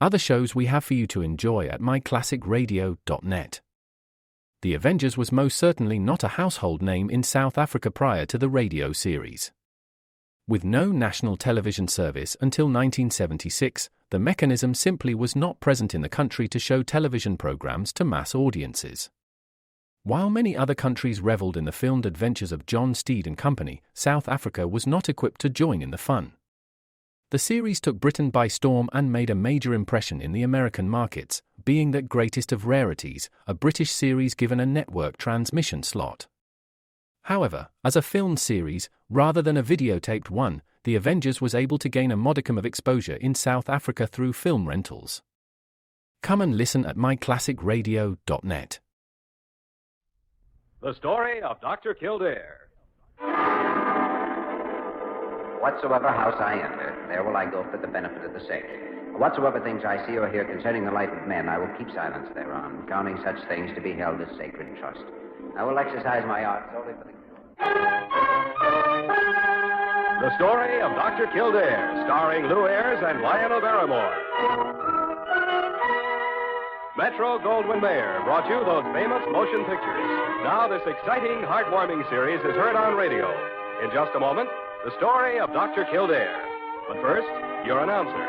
other shows we have for you to enjoy at myclassicradio.net. The Avengers was most certainly not a household name in South Africa prior to the radio series. With no national television service until 1976, the mechanism simply was not present in the country to show television programs to mass audiences. While many other countries reveled in the filmed adventures of John Steed and Company, South Africa was not equipped to join in the fun. The series took Britain by storm and made a major impression in the American markets, being that greatest of rarities, a British series given a network transmission slot. However, as a filmed series, rather than a videotaped one, The Avengers was able to gain a modicum of exposure in South Africa through film rentals. Come and listen at myclassicradio.net. The story of Dr. Kildare. Whatsoever house I enter, there will I go for the benefit of the sick. Whatsoever things I see or hear concerning the life of men, I will keep silence thereon, counting such things to be held as sacred trust. I will exercise my art solely for the... The story of Dr. Kildare, starring Lou Ayres and Lionel Barrymore. Metro-Goldwyn-Mayer brought you those famous motion pictures. Now this exciting, heartwarming series is heard on radio. In just a moment, the story of Dr. Kildare. But first, your announcer.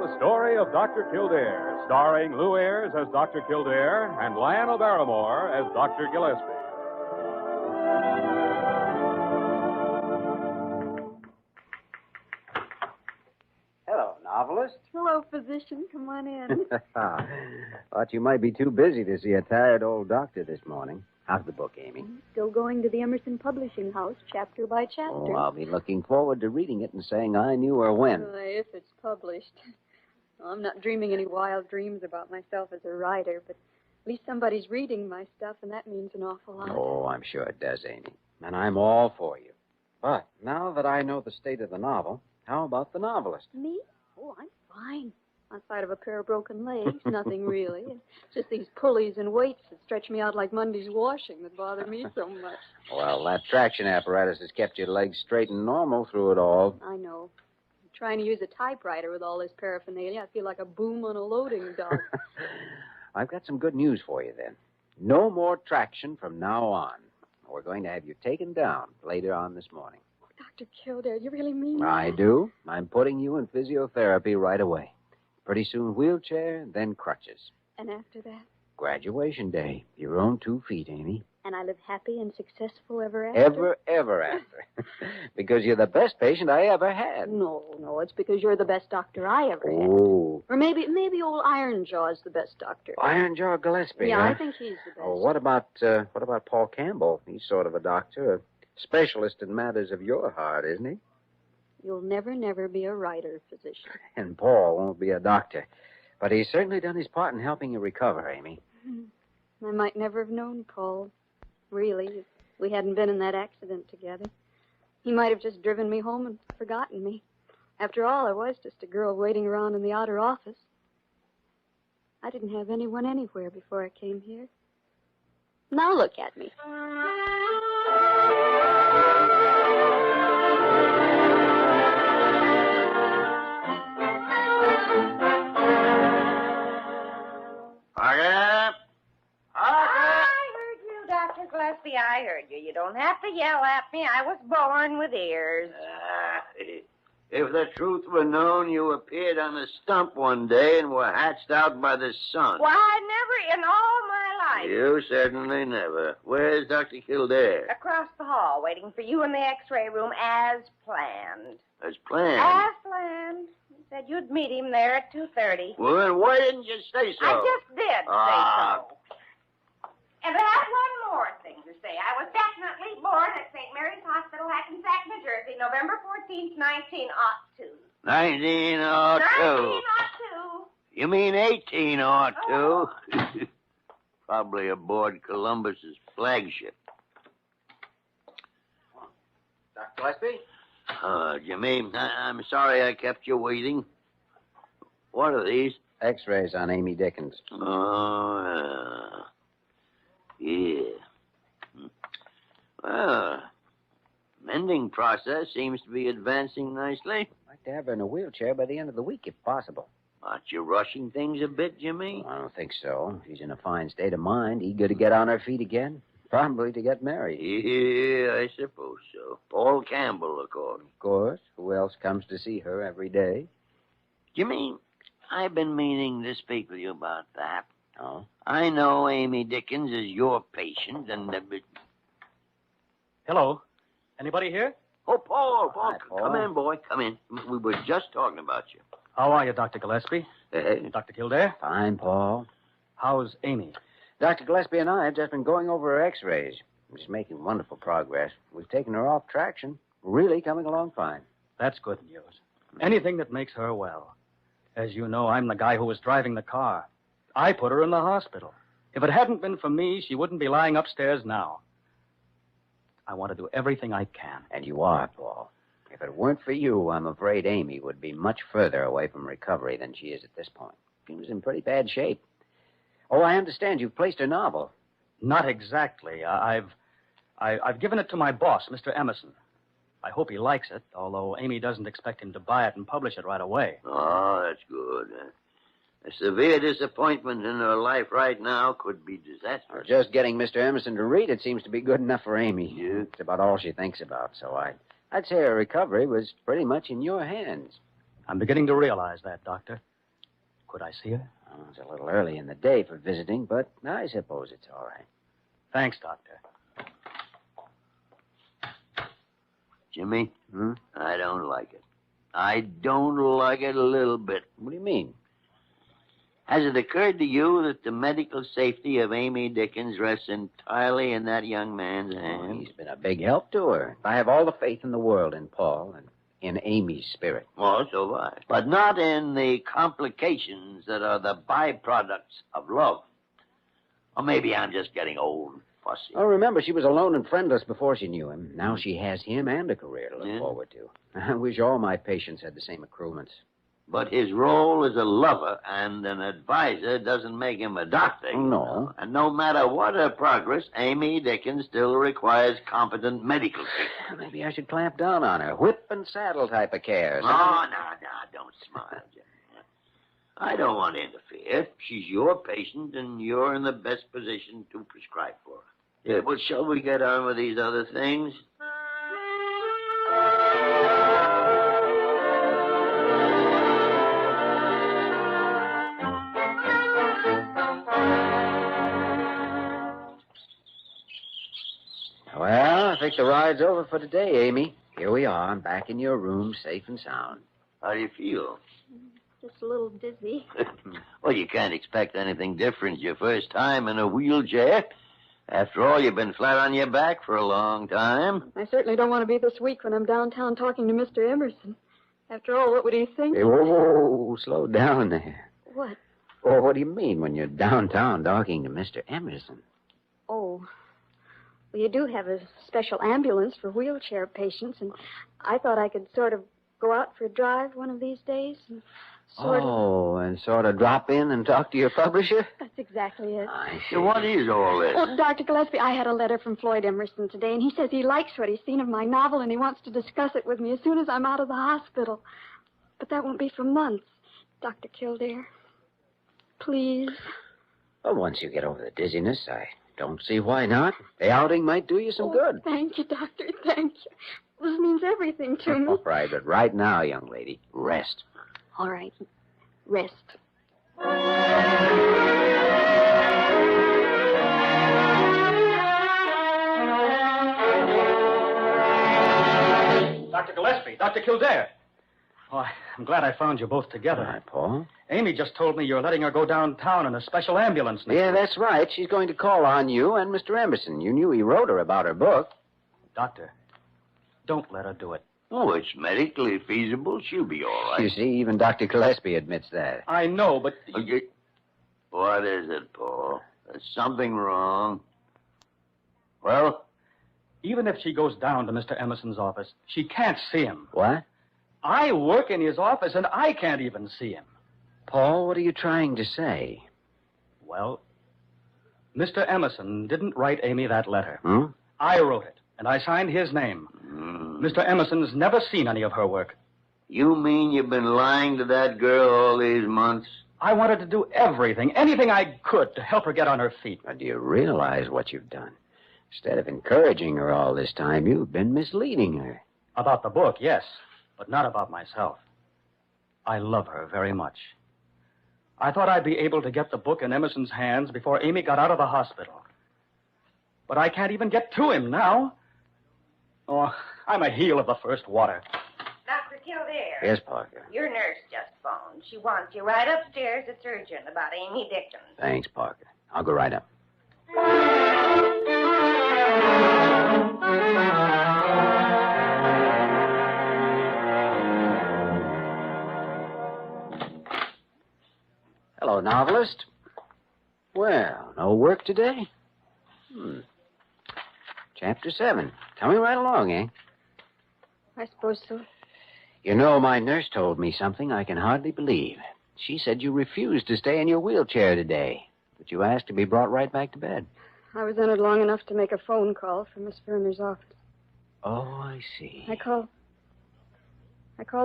The story of Dr. Kildare, starring Lou Ayres as Dr. Kildare and Lionel Barrymore as Dr. Gillespie. Hello, novelist. Hello, physician. Come on in. Thought you might be too busy to see a tired old doctor this morning. How's the book, Amy? Still going to the Emerson Publishing House, chapter by chapter. Oh, I'll be looking forward to reading it and saying I knew her when. If it's published. Well, I'm not dreaming any wild dreams about myself as a writer, but at least somebody's reading my stuff, and that means an awful lot. Oh, I'm sure it does, Amy. And I'm all for you. But now that I know the state of the novel, how about the novelist? Me? Oh, I'm fine. Outside of a pair of broken legs, nothing really. It's just these pulleys and weights that stretch me out like Monday's washing that bother me so much. Well, that traction apparatus has kept your legs straight and normal through it all. I know. I'm trying to use a typewriter with all this paraphernalia. I feel like a boom on a loading dock. I've got some good news for you, then. No more traction from now on. We're going to have you taken down later on this morning. Oh, Dr. Kildare, you really mean that? I do. I'm putting you in physiotherapy right away. Pretty soon wheelchair, then crutches. And after that? Graduation day. Your own 2 feet, Amy. And I live happy and successful ever after? Ever after. Because you're the best patient I ever had. No, it's because you're the best doctor I ever had. Oh. Or maybe old Ironjaw's the best doctor. Ironjaw Gillespie, Yeah, huh? I think he's the best. Oh, what about Paul Campbell? He's sort of a doctor, a specialist in matters of your heart, isn't he? You'll never be a writer, physician. And Paul won't be a doctor. But he's certainly done his part in helping you recover, Amy. I might never have known Paul. Really, if we hadn't been in that accident together. He might have just driven me home and forgotten me. After all, I was just a girl waiting around in the outer office. I didn't have anyone anywhere before I came here. Now look at me. Gillespie, I heard you. You don't have to yell at me. I was born with ears. If the truth were known, you appeared on a stump one day and were hatched out by the sun. Why, never in all my life. You certainly never. Where's Dr. Kildare? Across the hall, waiting for you in the x-ray room as planned. As planned? As planned. You said you'd meet him there at 2:30. Well, then why didn't you say so? I just did say so. And I have one more thing to say Gillespie. I was definitely born at St. Mary's Hospital, Hackensack, New Jersey, November 14th, 1902. 1902. 1902. You mean 1802? Probably aboard Columbus's flagship. Dr. Gillespie? Jimmy, I'm sorry I kept you waiting. What are these? X-rays on Amy Dickens. Oh, yeah. Well, mending process seems to be advancing nicely. I'd like to have her in a wheelchair by the end of the week, if possible. Aren't you rushing things a bit, Jimmy? I don't think so. She's in a fine state of mind, eager to get on her feet again. Probably to get married. Yeah, I suppose so. Paul Campbell, of course. Of course. Who else comes to see her every day? Jimmy, I've been meaning to speak with you about that. Oh? I know Amy Dickens is your patient, and... Hello. Anybody here? Oh, Paul, Hi, Paul. Come in, boy. Come in. We were just talking about you. How are you, Dr. Gillespie? Hey. Dr. Kildare? Fine, Paul. How's Amy? Dr. Gillespie and I have just been going over her x-rays. She's making wonderful progress. We've taken her off traction. Really coming along fine. That's good news. Anything that makes her well. As you know, I'm the guy who was driving the car. I put her in the hospital. If it hadn't been for me, she wouldn't be lying upstairs now. I want to do everything I can. And you are, Paul. If it weren't for you, I'm afraid Amy would be much further away from recovery than she is at this point. She was in pretty bad shape. Oh, I understand you've placed her novel. Not exactly. I've given it to my boss, Mr. Emerson. I hope he likes it, although Amy doesn't expect him to buy it and publish it right away. Oh, that's good. A severe disappointment in her life right now could be disastrous. Just getting Mr. Emerson to read it seems to be good enough for Amy. Yeah. It's about all she thinks about, so I'd say her recovery was pretty much in your hands. I'm beginning to realize that, Doctor. Could I see her? Oh, it's a little early in the day for visiting, but I suppose it's all right. Thanks, Doctor. Jimmy, I don't like it. I don't like it a little bit. What do you mean? Has it occurred to you that the medical safety of Amy Dickens rests entirely in that young man's hands? He's been a big help to her. I have all the faith in the world in Paul and in Amy's spirit. Oh, so have I. But not in the complications that are the byproducts of love. Or maybe I'm just getting old and fussy. Oh, remember, she was alone and friendless before she knew him. Now she has him and a career to look forward to. I wish all my patients had the same accruements. But his role as a lover and an advisor doesn't make him a doctor. Oh, no. And no matter what her progress, Amy Dickens still requires competent medical treatment. Maybe I should clamp down on her. Whip and saddle type of care. No, don't smile, Jim. I don't want to interfere. She's your patient, and you're in the best position to prescribe for her. Yeah, but shall we get on with these other things? Well, I think the ride's over for today, Amy. Here we are, back in your room, safe and sound. How do you feel? Just a little dizzy. Well, you can't expect anything different your first time in a wheelchair. After all, you've been flat on your back for a long time. I certainly don't want to be this weak when I'm downtown talking to Mr. Emerson. After all, what would he think? Hey, whoa, slow down there. What? Oh, what do you mean when you're downtown talking to Mr. Emerson? Oh, well, you do have a special ambulance for wheelchair patients, and I thought I could sort of go out for a drive one of these days and and sort of drop in and talk to your publisher? That's exactly it. I see. So what is all this? Oh, Dr. Gillespie, I had a letter from Floyd Emerson today, and he says he likes what he's seen of my novel, and he wants to discuss it with me as soon as I'm out of the hospital. But that won't be for months. Dr. Kildare, please. Well, once you get over the dizziness, I don't see why not. The outing might do you some good. Thank you, Doctor, thank you. This means everything to me. All right, but right now, young lady, rest. All right, rest. Dr. Gillespie, Dr. Kildare. Oh, I'm glad I found you both together. All right, Paul. Amy just told me you're letting her go downtown in a special ambulance next Yeah, week. that's right. She's going to call on you and Mr. Emerson. You knew he wrote her about her book. Doctor, don't let her do it. Oh, it's medically feasible. She'll be all right. You see, even Dr. Gillespie admits that. I know, but... Okay. What is it, Paul? There's something wrong. Well? Even if she goes down to Mr. Emerson's office, she can't see him. What? I work in his office, and I can't even see him. Paul, what are you trying to say? Well, Mr. Emerson didn't write Amy that letter. Hmm? I wrote it, and I signed his name. Mr. Emerson's never seen any of her work. You mean you've been lying to that girl all these months? I wanted to do everything, anything I could to help her get on her feet. But do you realize what you've done? Instead of encouraging her all this time, you've been misleading her. About the book, yes, but not about myself. I love her very much. I thought I'd be able to get the book in Emerson's hands before Amy got out of the hospital. But I can't even get to him now. Oh, I'm a heel of the first water. Dr. Kildare. Yes, Parker. Your nurse just phoned. She wants you right upstairs. It's urgent about Amy Dickens. Thanks, Parker. I'll go right up. Hello, novelist. Well, no work today? Chapter 7. Coming right along, eh? I suppose so. You know, my nurse told me something I can hardly believe. She said you refused to stay in your wheelchair today, but you asked to be brought right back to bed. I was in it long enough to make a phone call from Miss Verner's office. Oh, I see. I called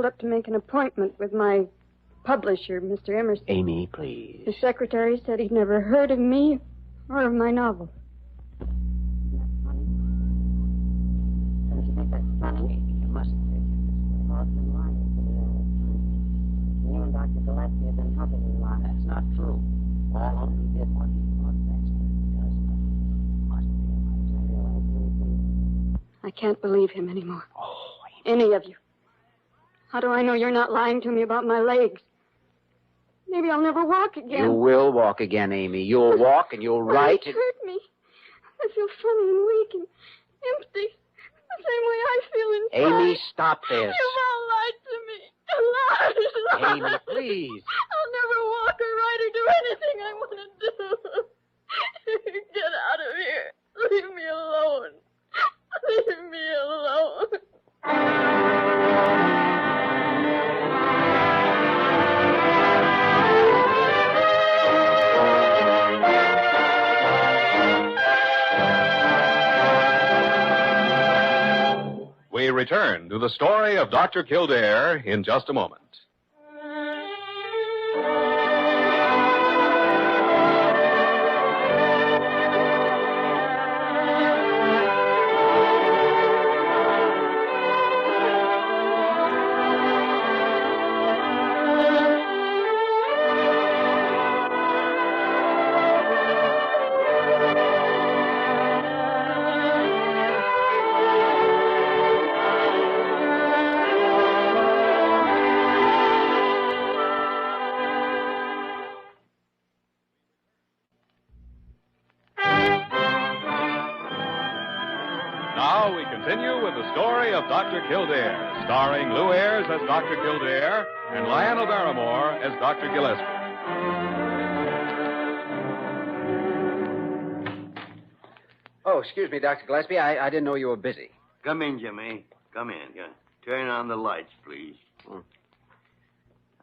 up to make an appointment with my publisher, Mr. Emerson. Amy, please. The secretary said he'd never heard of me or of my novel. Don't you think that's funny? You mustn't take it this way. Oh, it's been lying to me all the time. You and Dr. Gillespie have been helping me a lot. That's not true. All only did what he thought best. Because must realize I realize anything. I can't believe him anymore. Oh, Any of you. How do I know you're not lying to me about my legs? Maybe I'll never walk again. you will walk again, Amy. You'll walk and you'll write. It hurt me. I feel funny and weak and empty. The same way I feel inside. Amy, stop this. You've all lied to me. Lied. Amy, please. I'll never walk or write or do anything I want to do. Get out of here. Leave me alone. Leave me alone. We return to the story of Dr. Kildare in just a moment. Now we continue with the story of Dr. Kildare, starring Lou Ayres as Dr. Kildare and Lionel Barrymore as Dr. Gillespie. Oh, excuse me, Dr. Gillespie. I didn't know you were busy. Come in, Jimmy. Come in. Turn on the lights, please.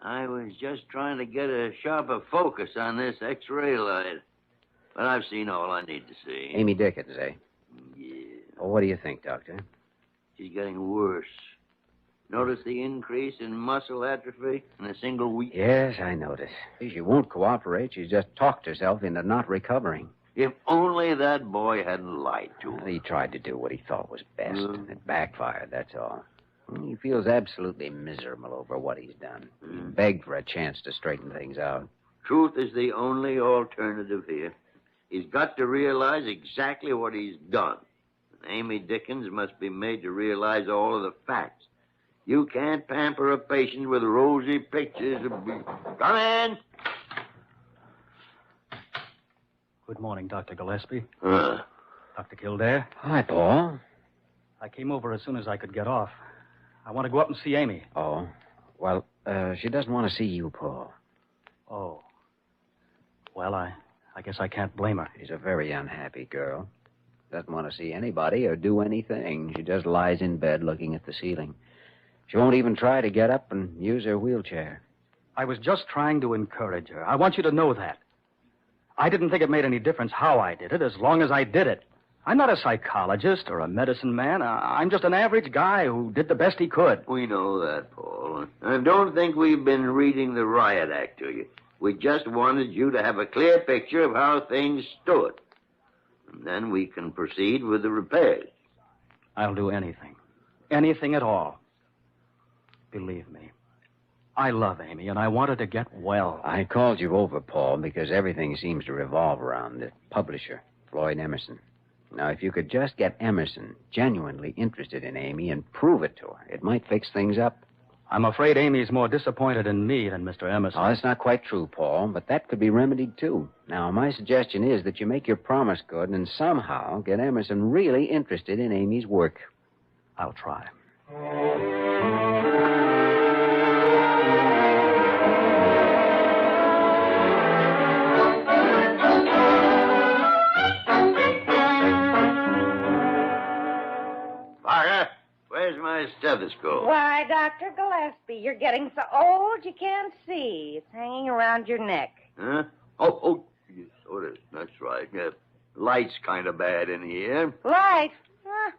I was just trying to get a sharper focus on this X-ray light. But I've seen all I need to see. Amy Dickens, eh? Yeah. Oh, what do you think, Doctor? She's getting worse. Notice the increase in muscle atrophy in a single week? Yes, I notice. She won't cooperate. She's just talked herself into not recovering. If only that boy hadn't lied to her. He tried to do what he thought was best. It backfired, that's all. He feels absolutely miserable over what he's done. He begged for a chance to straighten things out. Truth is the only alternative here. He's got to realize exactly what he's done. And Amy Dickens must be made to realize all of the facts. You can't pamper a patient with rosy pictures of... Come in. Good morning, Dr. Gillespie. Huh. Dr. Kildare. Hi, Paul. I came over as soon as I could get off. I want to go up and see Amy. Oh, well, she doesn't want to see you, Paul. Oh. Well, I guess I can't blame her. She's a very unhappy girl. Doesn't want to see anybody or do anything. She just lies in bed looking at the ceiling. She won't even try to get up and use her wheelchair. I was just trying to encourage her. I want you to know that. I didn't think it made any difference how I did it, as long as I did it. I'm not a psychologist or a medicine man. I'm just an average guy who did the best he could. We know that, Paul. I don't think we've been reading the riot act to you. We just wanted you to have a clear picture of how things stood. And then we can proceed with the repairs. I'll do anything. Anything at all. Believe me. I love Amy, and I want her to get well. I called you over, Paul, because everything seems to revolve around the publisher, Floyd Emerson. Now, if you could just get Emerson genuinely interested in Amy and prove it to her, it might fix things up. I'm afraid Amy's more disappointed in me than Mr. Emerson. Oh, that's not quite true, Paul, but that could be remedied, too. Now, my suggestion is that you make your promise good and somehow get Emerson really interested in Amy's work. I'll try. Parker, where's my stethoscope? Why, Dr. Gillespie, you're getting so old you can't see. It's hanging around your neck. Huh? Oh, yes, so it is. That's right. Yeah. Light's kind of bad in here. Light? Huh.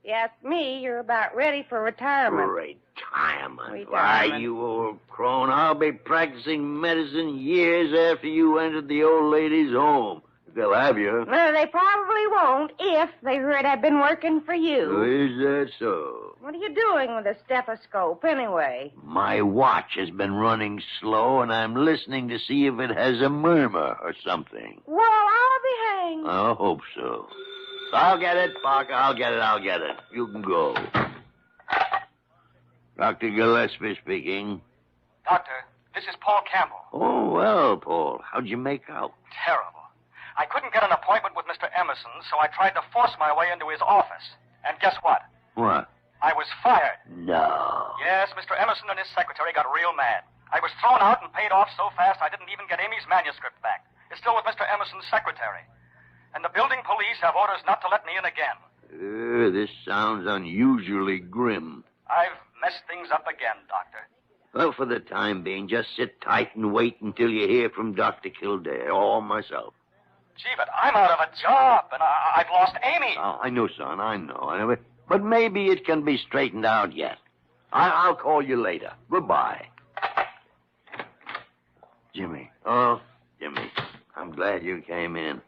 You ask me, you're about ready for retirement. Retirement? Why, you old crone, I'll be practicing medicine years after you entered the old lady's home. They'll have you. No, they probably won't if they heard I've been working for you. Is that so? What are you doing with a stethoscope, anyway? My watch has been running slow, and I'm listening to see if it has a murmur or something. Well, I'll be hanged. I hope so. I'll get it, Parker. I'll get it. You can go. Dr. Gillespie speaking. Doctor, this is Paul Campbell. Oh, well, Paul. How'd you make out? Terrible. I couldn't get an appointment with Mr. Emerson, so I tried to force my way into his office. And guess what? What? I was fired. No. Yes, Mr. Emerson and his secretary got real mad. I was thrown out and paid off so fast I didn't even get Amy's manuscript back. It's still with Mr. Emerson's secretary. And the building police have orders not to let me in again. This sounds unusually grim. I've messed things up again, Doctor. Well, for the time being, just sit tight and wait until you hear from Dr. Kildare or myself. Gee, but I'm out of a job, and I've lost Amy. Oh, I know, son. I know. But maybe it can be straightened out yet. I'll call you later. Goodbye. Jimmy. Oh, Jimmy. I'm glad you came in.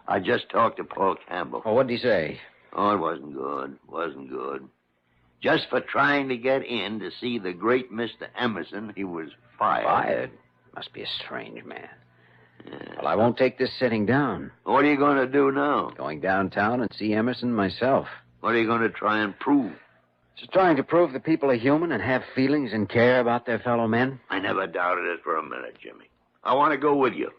I just talked to Paul Campbell. Oh, what'd he say? Oh, it wasn't good. Just for trying to get in to see the great Mr. Emerson, he was fired. Fired? Must be a strange man. Yeah. Well, I won't take this sitting down. What are you going to do now? Going downtown and see Emerson myself. What are you going to try and prove? Just trying to prove that people are human and have feelings and care about their fellow men. I never doubted it for a minute, Jimmy. I want to go with you.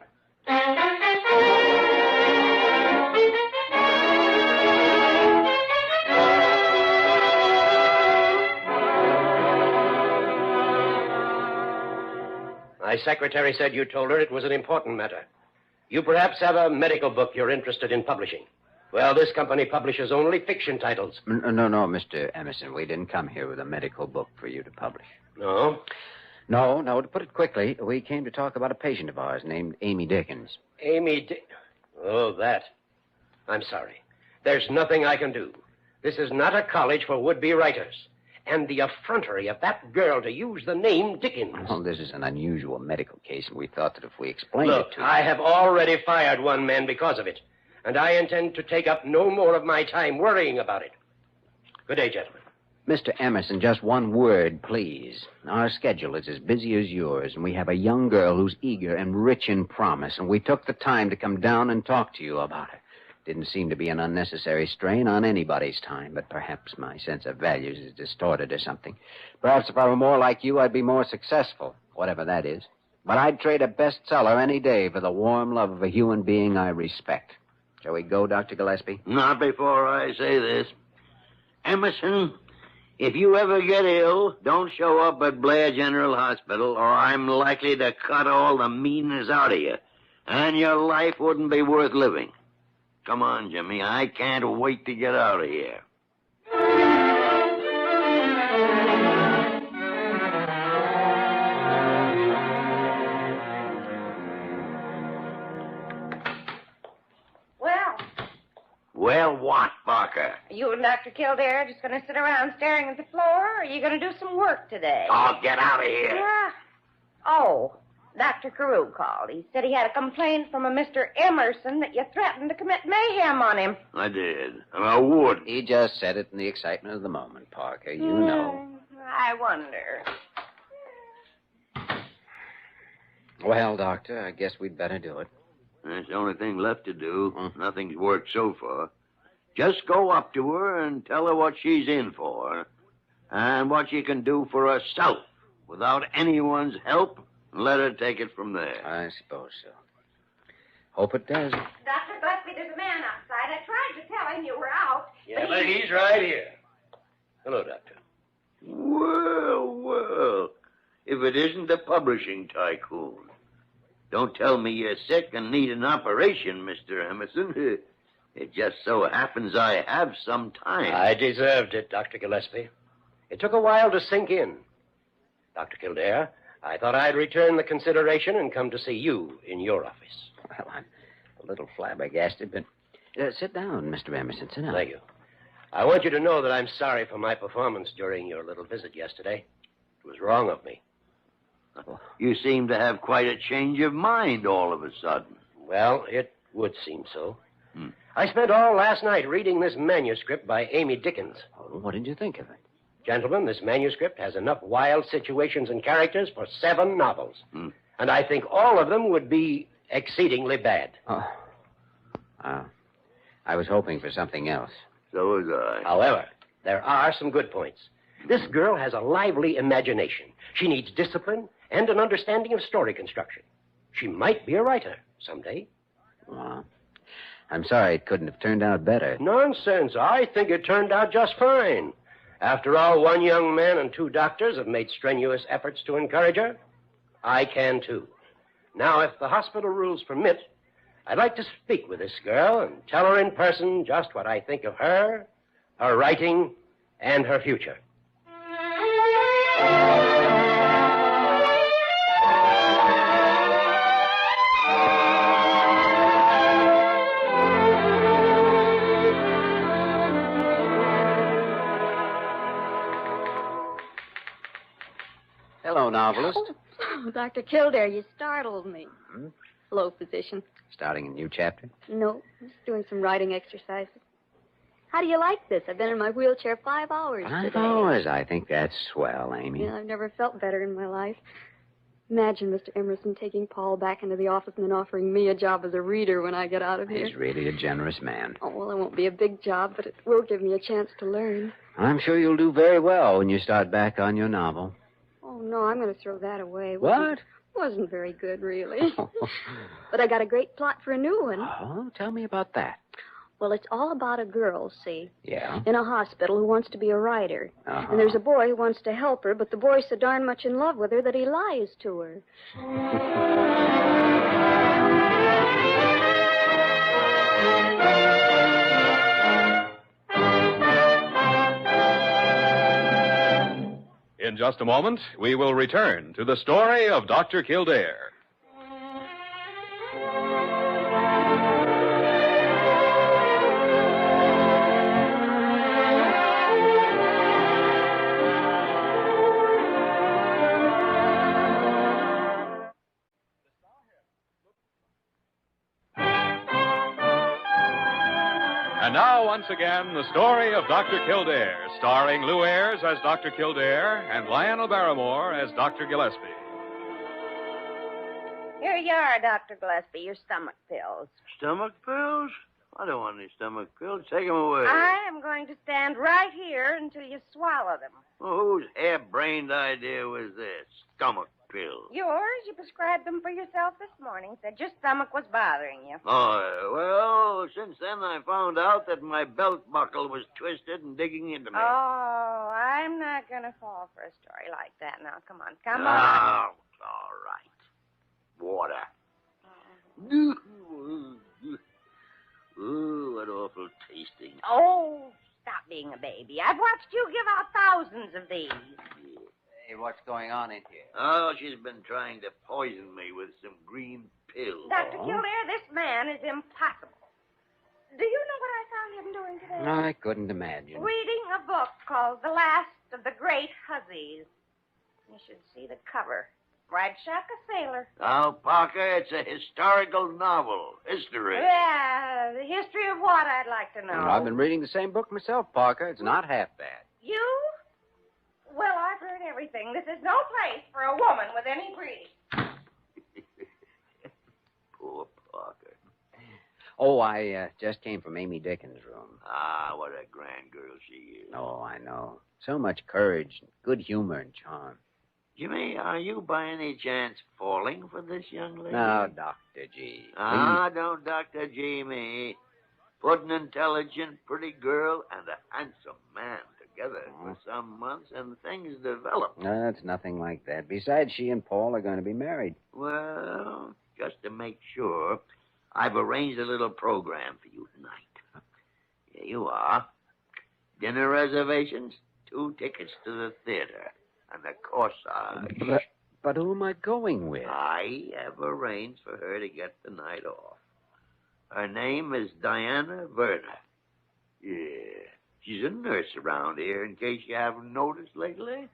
My secretary said you told her it was an important matter. You perhaps have a medical book you're interested in publishing. Well, this company publishes only fiction titles. No, Mr. Emerson. We didn't come here with a medical book for you to publish. No? No, to put it quickly, we came to talk about a patient of ours named Amy Dickens. Oh, that. I'm sorry. There's nothing I can do. This is not a college for would-be writers. And the effrontery of that girl to use the name Dickens. Well, this is an unusual medical case, and we thought that if we explained Look, it to you... I have already fired one man because of it. And I intend to take up no more of my time worrying about it. Good day, gentlemen. Mr. Emerson, just one word, please. Our schedule is as busy as yours, and we have a young girl who's eager and rich in promise, and we took the time to come down and talk to you about her. Didn't seem to be an unnecessary strain on anybody's time, but perhaps my sense of values is distorted or something. Perhaps if I were more like you, I'd be more successful, whatever that is. But I'd trade a bestseller any day for the warm love of a human being I respect. Shall we go, Dr. Gillespie? Not before I say this. Emerson, if you ever get ill, don't show up at Blair General Hospital, or I'm likely to cut all the meanness out of you, and your life wouldn't be worth living. Come on, Jimmy. I can't wait to get out of here. Well, what, Parker? Are you and Dr. Kildare just going to sit around staring at the floor, or are you going to do some work today? Oh, get out of here. Yeah. Oh, Dr. Carew called. He said he had a complaint from a Mr. Emerson that you threatened to commit mayhem on him. I did. And I would. He just said it in the excitement of the moment, Parker. You know. I wonder. Well, Doctor, I guess we'd better do it. That's the only thing left to do. Nothing's worked so far. Just go up to her and tell her what she's in for and what she can do for herself without anyone's help, and let her take it from there. I suppose so. Hope it does. Dr. Gillespie, there's a man outside. I tried to tell him you were out. Yeah, but he's right here. Hello, Doctor. Well, if it isn't the publishing tycoon. Don't tell me you're sick and need an operation, Mr. Emerson. It just so happens I have some time. I deserved it, Dr. Gillespie. It took a while to sink in. Dr. Kildare, I thought I'd return the consideration and come to see you in your office. Well, I'm a little flabbergasted, but sit down, Mr. Emerson. Sit down. Thank you. I want you to know that I'm sorry for my performance during your little visit yesterday. It was wrong of me. You seem to have quite a change of mind all of a sudden. Well, it would seem so. I spent all last night reading this manuscript by Amy Dickens. Oh, what did you think of it? Gentlemen, this manuscript has enough wild situations and characters for 7 novels. And I think all of them would be exceedingly bad. Oh. I was hoping for something else. So was I. However, there are some good points. This girl has a lively imagination. She needs discipline and an understanding of story construction. She might be a writer someday. Well, I'm sorry it couldn't have turned out better. Nonsense. I think it turned out just fine. After all, 1 young man and 2 doctors have made strenuous efforts to encourage her. I can, too. Now, if the hospital rules permit, I'd like to speak with this girl and tell her in person just what I think of her writing, and her future. Hello, novelist. Oh, Dr. Kildare, you startled me. Hello, physician. Starting a new chapter? No, just doing some writing exercises. How do you like this? I've been in my wheelchair 5 hours 5 today. hours? I think that's swell, Amy. Yeah, I've never felt better in my life. Imagine Mr. Emerson taking Paul back into the office and then offering me a job as a reader when I get out of here. He's really a generous man. Oh, well, it won't be a big job, but it will give me a chance to learn. I'm sure you'll do very well when you start back on your novel. Oh, no, I'm going to throw that away. What? Wasn't very good, really. But I got a great plot for a new one. Oh, tell me about that. Well, it's all about a girl, see, Yeah? in a hospital who wants to be a writer. Uh-huh. And there's a boy who wants to help her, but the boy's so darn much in love with her that he lies to her. In just a moment, we will return to the story of Dr. Kildare. And now, once again, the story of Dr. Kildare, starring Lou Ayres as Dr. Kildare and Lionel Barrymore as Dr. Gillespie. Here you are, Dr. Gillespie, your stomach pills. Stomach pills? I don't want any stomach pills. Take them away. I am going to stand right here until you swallow them. Well, whose hair-brained idea was this? Stomach pills. Yours? You prescribed them for yourself this morning. Said your stomach was bothering you. Oh, well, since then I found out that my belt buckle was twisted and digging into me. Oh, I'm not going to fall for a story like that now. Come on. Oh, all right. Water. Ooh, what awful tasting. Oh, stop being a baby. I've watched you give out thousands of these. Hey, what's going on in here? Oh, she's been trying to poison me with some green pills. Dr. Kildare, this man is impossible. Do you know what I found him doing today? I couldn't imagine. Reading a book called The Last of the Great Hussies. You should see the cover. Bradshaw a sailor. Oh, Parker, it's a historical novel. History. Yeah, the history of what, I'd like to know. Well, I've been reading the same book myself, Parker. It's not half bad. You? Well, I've heard everything. This is no place for a woman with any breeding. Poor Parker. Oh, I just came from Amy Dickens' room. Ah, what a grand girl she is. Oh, I know. So much courage, good humor, and charm. Jimmy, are you by any chance falling for this young lady? No, Dr. G. Ah, don't Dr. G me. Put an intelligent, pretty girl and a handsome man together for some months, and things develop. No, it's nothing like that. Besides, she and Paul are going to be married. Well, just to make sure, I've arranged a little program for you tonight. Here you are. Dinner reservations, 2 tickets to the theater, and a corsage. But who am I going with? I have arranged for her to get the night off. Her name is Diana Verner. Yeah, she's a nurse around here, in case you haven't noticed lately.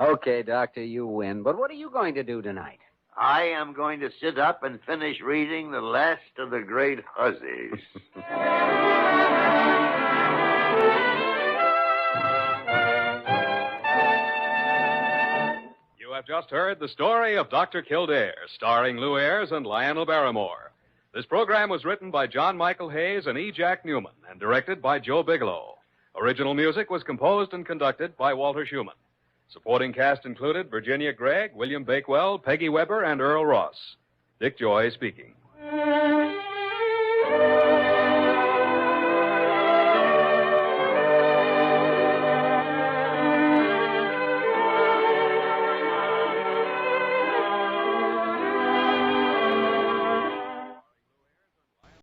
Okay, Doctor, you win. But what are you going to do tonight? I am going to sit up and finish reading The Last of the Great Hussies. You have just heard the story of Dr. Kildare, starring Lou Ayres and Lionel Barrymore. This program was written by John Michael Hayes and E. Jack Newman and directed by Joe Bigelow. Original music was composed and conducted by Walter Schumann. Supporting cast included Virginia Gregg, William Bakewell, Peggy Weber, and Earl Ross. Dick Joy speaking.